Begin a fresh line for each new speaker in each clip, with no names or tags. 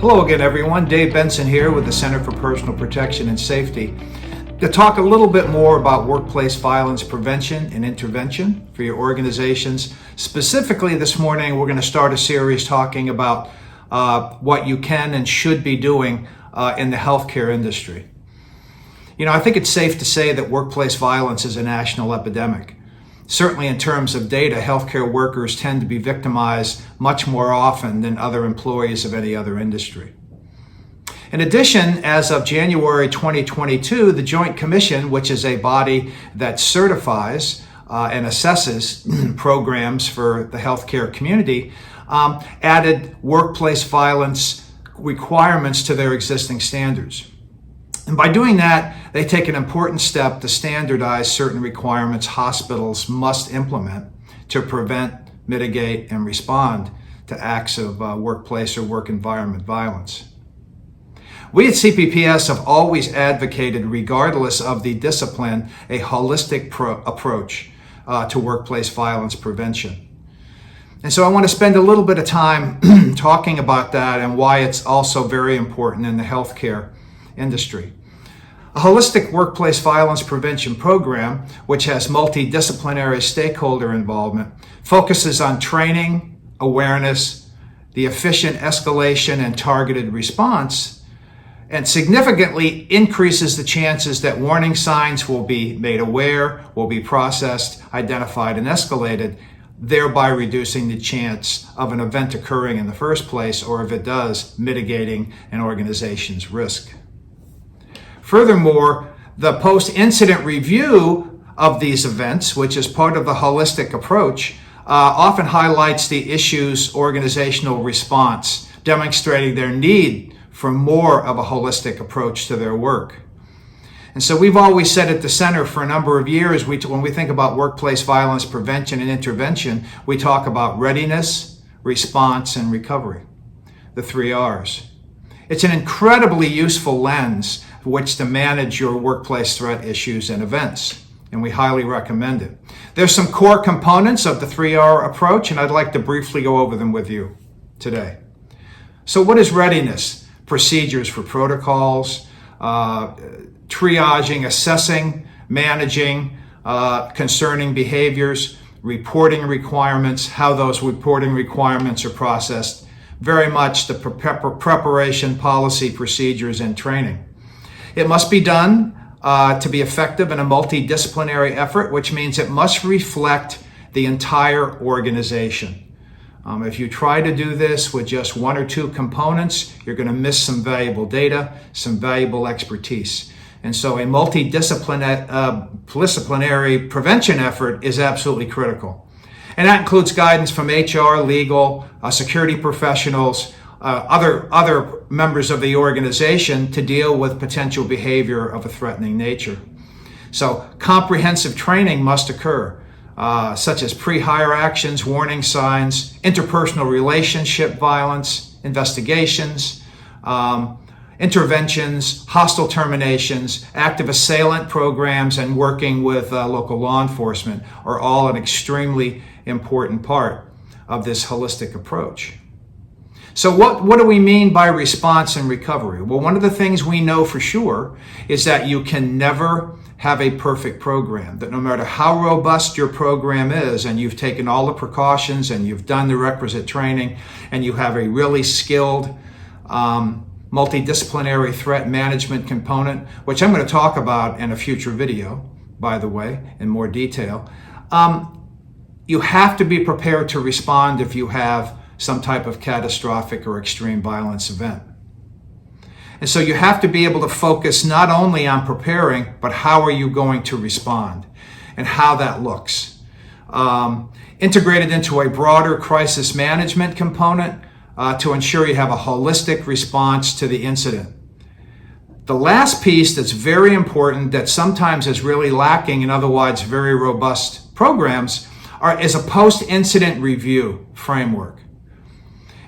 Hello again, everyone. Dave Benson here with the Center for Personal Protection and Safety to talk a little bit more about workplace violence prevention and intervention for your organizations. Specifically this morning, we're going to start a series talking about what you can and should be doing in the healthcare industry. You know, I think it's safe to say that workplace violence is a national epidemic. Certainly in terms of data, healthcare workers tend to be victimized much more often than other employees of any other industry. In addition, as of January 2022, the Joint Commission, which is a body that certifies and assesses programs for the healthcare community, added workplace violence requirements to their existing standards. And by doing that, they take an important step to standardize certain requirements hospitals must implement to prevent, mitigate, and respond to acts of workplace or work environment violence. We at CPPS have always advocated, regardless of the discipline, a holistic approach to workplace violence prevention. And so I want to spend a little bit of time talking about that and why it's also very important in the healthcare industry. A holistic workplace violence prevention program, which has multidisciplinary stakeholder involvement, focuses on training, awareness, the efficient escalation and targeted response, and significantly increases the chances that warning signs will be made aware, will be processed, identified, and escalated, thereby reducing the chance of an event occurring in the first place, or if it does, mitigating an organization's risk. Furthermore, the post-incident review of these events, which is part of the holistic approach, often highlights the issue's organizational response, demonstrating their need for more of a holistic approach to their work. And so we've always said at the center for a number of years, when we think about workplace violence prevention and intervention, we talk about readiness, response, and recovery, the 3 R's. It's an incredibly useful lens for which to manage your workplace threat issues and events, and we highly recommend it. There's some core components of the 3R approach, and I'd like to briefly go over them with you today. So what is readiness? Procedures for protocols, triaging, assessing, managing concerning behaviors, reporting requirements, how those reporting requirements are processed, very much the preparation, policy, procedures, and training. It must be done to be effective in a multidisciplinary effort, which means it must reflect the entire organization. If you try to do this with just 1 or 2 components, you're going to miss some valuable data, some valuable expertise. And so a multidisciplinary prevention effort is absolutely critical. And that includes guidance from HR, legal, security professionals, other members of the organization to deal with potential behavior of a threatening nature. So comprehensive training must occur, such as pre-hire actions, warning signs, interpersonal relationship violence, investigations, interventions, hostile terminations, active assailant programs, and working with local law enforcement are all an extremely important part of this holistic approach. So what do we mean by response and recovery? Well, one of the things we know for sure is that you can never have a perfect program, that no matter how robust your program is and you've taken all the precautions and you've done the requisite training and you have a really skilled multidisciplinary threat management component, which I'm going to talk about in a future video, by the way, in more detail, you have to be prepared to respond if you have some type of catastrophic or extreme violence event. And so you have to be able to focus not only on preparing, but how are you going to respond and how that looks. Integrated into a broader crisis management component to ensure you have a holistic response to the incident. The last piece that's very important that sometimes is really lacking in otherwise very robust programs is a post-incident review framework.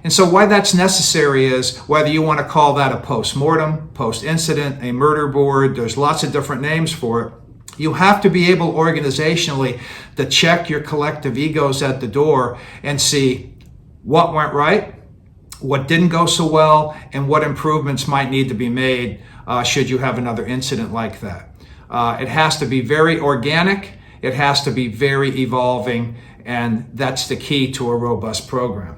And so why that's necessary is whether you want to call that a post-mortem, post-incident, a murder board, there's lots of different names for it. You have to be able organizationally to check your collective egos at the door and see what went right, what didn't go so well, and what improvements might need to be made should you have another incident like that. It has to be very organic, it has to be very evolving, and that's the key to a robust program.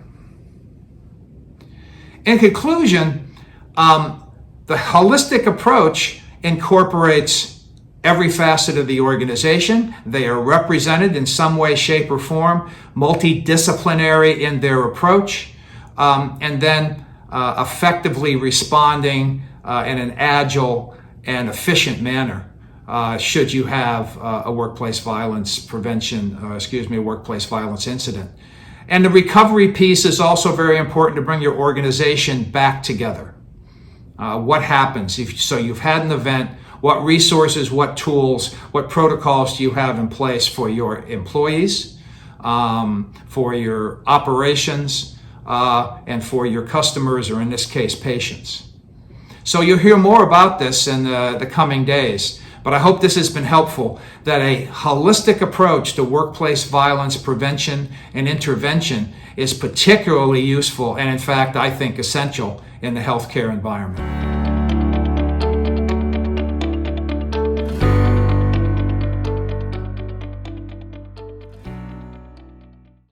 In conclusion, the holistic approach incorporates every facet of the organization. They are represented in some way, shape, or form, multidisciplinary in their approach, and then effectively responding in an agile and efficient manner should you have a workplace violence workplace violence incident. And the recovery piece is also very important to bring your organization back together. What happens? So you've had an event, what resources, what tools, what protocols do you have in place for your employees, for your operations, and for your customers, or in this case, patients. So you'll hear more about this in the coming days. But I hope this has been helpful, that a holistic approach to workplace violence prevention and intervention is particularly useful and, in fact, I think essential in the healthcare environment.